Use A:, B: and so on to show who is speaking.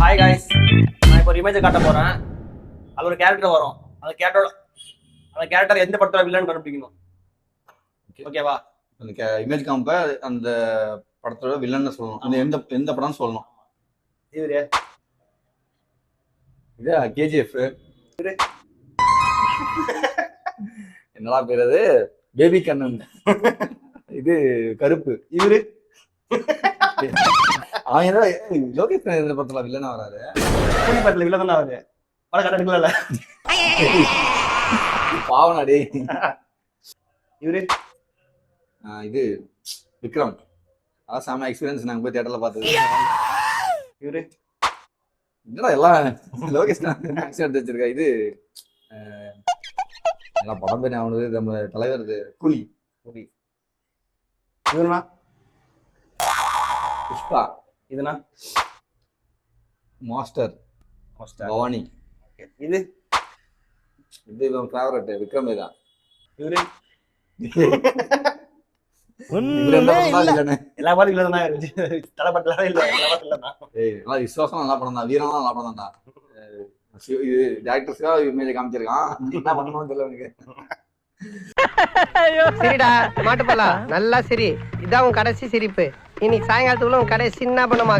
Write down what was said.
A: Hi guys, நான் இப்போ ஒரு இமேஜை காட்ட போறேன். அது ஒரு கேரக்டர் வரும். அந்த கேரக்டர் எந்த படத்துல வில்லன் கண்டுபிடிக்கணும். ஓகேவா?
B: அந்த இமேஜ் காம்ப அந்த படத்தோட வில்லன்னு சொல்லணும். அந்த எந்த எந்த படம்னு சொல்லணும்.
A: இவரு
B: இது கேஜிஎஃப். என்னடா பேர் அது? பேபி கண்ணன். இது கருப்பு.
A: இவரு
B: அவன் என்ன லோகேஷ் இந்த படத்துல வில்லனா வராரு.
A: கூலி படத்துல வில்லன் தானே அவரு. படம் கண்டு எடுக்கல.
B: பாவனா டேய்.
A: இவரு
B: இது விக்ரம். அதான் செம எக்ஸ்பீரியன்ஸ் நாங்க போய் தியேட்டர்ல பார்த்தது.
A: இவரு
B: என்னடா எல்லாம் லோகேஷ் எடுத்து வச்சிருக்கா. இது எல்லாம் படம் பேர் அவனது நம்ம தலைவர் கூலி.
A: இவருனா
B: புஷ்பா.
A: இதுனா
B: மாஸ்டர் பவானி.
A: இது
B: இது இவன் ஃபேவரட் விக்ரம் தான்.
A: இவரு எல்லா பாட்டும் வில்லன் தான். தலை படத்துல இல்ல, எல்லா பாட்டும் இல்ல தான்.
B: நல்லா விசுவாசம் நல்லா படம் தான். வீரனா நல்லா படம் தான்டா. இது டேரக்டர்ஸ்க்கா இமேஜ் காமிச்சிருக்கான். என்ன பண்ணணும்னு தெரியல எனக்கு.
C: சரிடா மாட்டுப்பலா நல்லா சரி. இதான் உன் கடைசி சிரிப்பு. இன்னைக்கு சாயங்காலத்துக்குள்ள உன் கடை சின்ன பண்ணமாக